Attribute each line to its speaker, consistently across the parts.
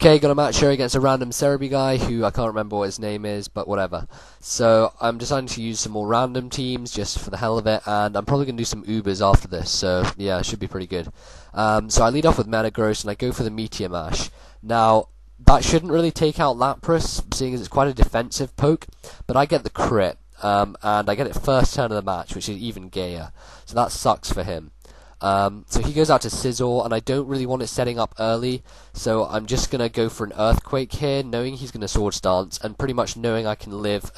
Speaker 1: Okay, got a match here against a random Serebii guy who I can't remember what his name is, but whatever. So I'm deciding to use some more random teams just for the hell of it, and I'm probably going to do some Ubers after this, so yeah, it should be pretty good. So I lead off with Metagross, and I go for the Meteor Mash. Now, that shouldn't really take out Lapras, seeing as it's quite a defensive poke, but I get the crit, and I get it first turn of the match, which is even gayer. So that sucks for him. So he goes out to Sizzle, and I don't really want it setting up early, so I'm just going to go for an Earthquake here, knowing he's going to Swords Dance, and pretty much knowing I can live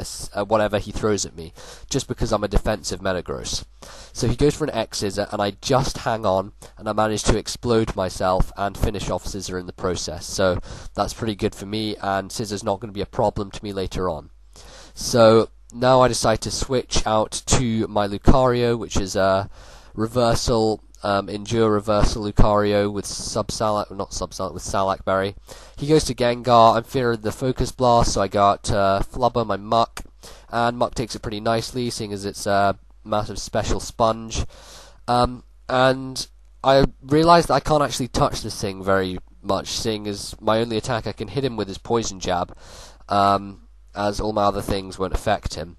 Speaker 1: whatever he throws at me, just because I'm a defensive Metagross. So he goes for an X-Scissor, and I just hang on, and I manage to explode myself and finish off Scissor in the process. So that's pretty good for me, and Scissor's not going to be a problem to me later on. So now I decide to switch out to my Lucario, which is a reversal, Endure reversal Lucario with with Salak Berry. He goes to Gengar. I'm fearing the Focus Blast, so I got Flubber, my Muck, and Muck takes it pretty nicely, seeing as it's a massive special sponge. And I realised that I can't actually touch this thing very much, seeing as my only attack I can hit him with is Poison Jab, as all my other things won't affect him.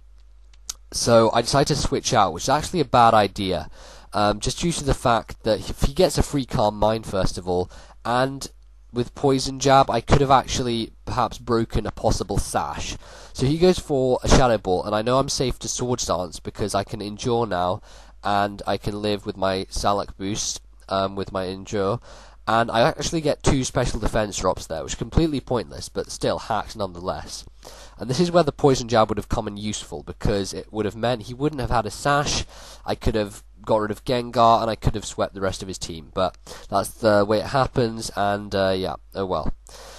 Speaker 1: So I decided to switch out, which is actually a bad idea. Just due to the fact that if he gets a free Calm Mind first of all, and with Poison Jab I could have actually perhaps broken a possible Sash. So he goes for a Shadow Ball, and I know I'm safe to Swords Dance because I can Endure now, and I can live with my Salak boost with my Endure, and I actually get 2 special defense drops there, which is completely pointless, but still hacked nonetheless. And this is where the Poison Jab would have come in useful, because it would have meant he wouldn't have had a Sash, I could have got rid of Gengar, and I could have swept the rest of his team, but that's the way it happens, and yeah, oh well.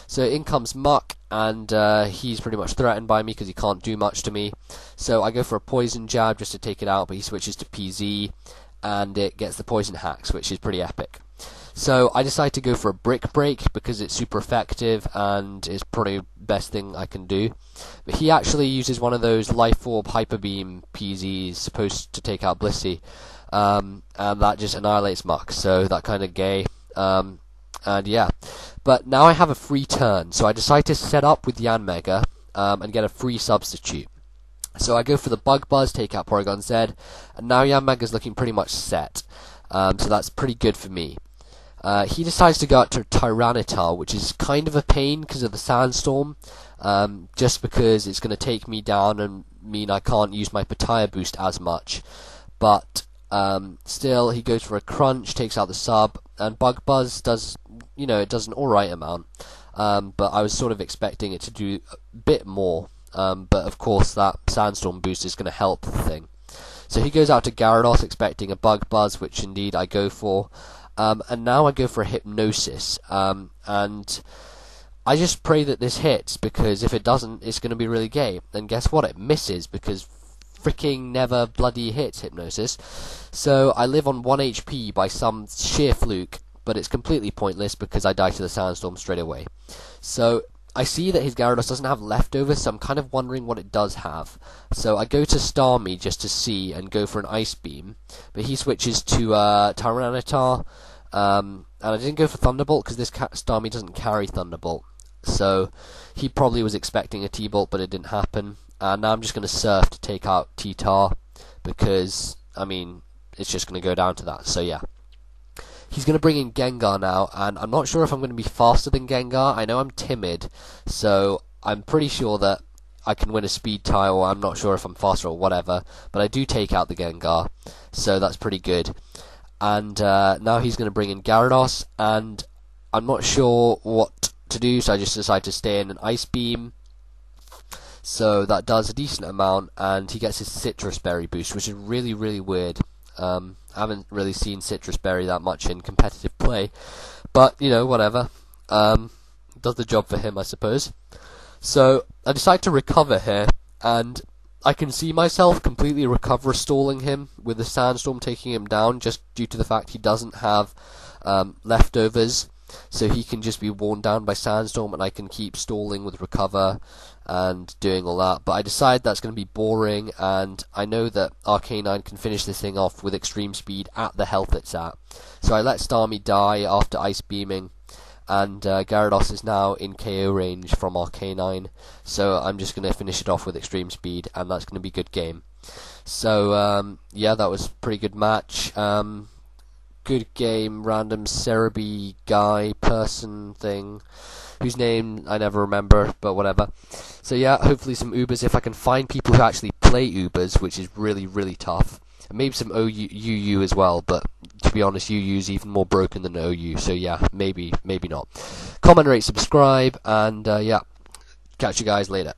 Speaker 1: So in comes Muck, and he's pretty much threatened by me because he can't do much to me. So I go for a Poison Jab just to take it out, but he switches to PZ, and it gets the Poison Hacks, which is pretty epic. So I decide to go for a Brick Break because it's super effective and is probably the best thing I can do. But he actually uses one of those Life Orb Hyper Beam PZs supposed to take out Blissey. And that just annihilates Muck, so that kind of gay. And yeah. But now I have a free turn, so I decide to set up with Yanmega and get a free substitute. So I go for the Bug Buzz, take out Porygon Z, and now Yanmega's looking pretty much set. So that's pretty good for me. He decides to go out to Tyranitar, which is kind of a pain because of the Sandstorm, just because it's going to take me down and mean I can't use my Pataya boost as much. But still, he goes for a Crunch, takes out the sub, and Bug Buzz does, it does an alright amount. But I was sort of expecting it to do a bit more. But of course, that Sandstorm boost is going to help the thing. So he goes out to Gyarados, expecting a Bug Buzz, which indeed I go for. And now I go for a Hypnosis, and I just pray that this hits, because if it doesn't, it's going to be really gay. And guess what? It misses, because freaking never bloody hits Hypnosis. So I live on 1 HP by some sheer fluke, but it's completely pointless because I die to the Sandstorm straight away. So I see that his Gyarados doesn't have leftovers, so I'm kind of wondering what it does have. So I go to Starmie just to see and go for an Ice Beam, but he switches to Tyranitar, and I didn't go for Thunderbolt because this Starmie doesn't carry Thunderbolt. So he probably was expecting a T-Bolt, but it didn't happen. And now I'm just going to Surf to take out T-Tar, because, I mean, it's just going to go down to that, so yeah. He's going to bring in Gengar now, and I'm not sure if I'm going to be faster than Gengar. I know I'm timid, so I'm pretty sure that I can win a speed tie, or I'm not sure if I'm faster or whatever, but I do take out the Gengar, so that's pretty good. And now he's going to bring in Gyarados, and I'm not sure what to do, so I just decide to stay in an Ice Beam. So that does a decent amount, and he gets his Citrus Berry boost, which is really, really weird. I haven't really seen Citrus Berry that much in competitive play, but, whatever. Does the job for him, I suppose. So, I decide to recover here, and I can see myself completely recover stalling him, with the Sandstorm taking him down, just due to the fact he doesn't have leftovers, so he can just be worn down by Sandstorm, and I can keep stalling with recover, and doing all that. But I decide that's going to be boring, and I know that Arcanine can finish this thing off with extreme speed at the health it's at. So I let Starmie die after Ice Beaming, and Gyarados is now in KO range from our K9, so I'm just going to finish it off with extreme speed, and that's going to be a good game. So yeah, that was a pretty good match. Good game, random Serebii guy, person thing, whose name I never remember, but whatever. So yeah, hopefully some Ubers, if I can find people who actually play Ubers, which is really, really tough. And maybe some UU as well, but to be honest, UU's even more broken than OU, so yeah, maybe not. Comment, rate, subscribe, and yeah, catch you guys later.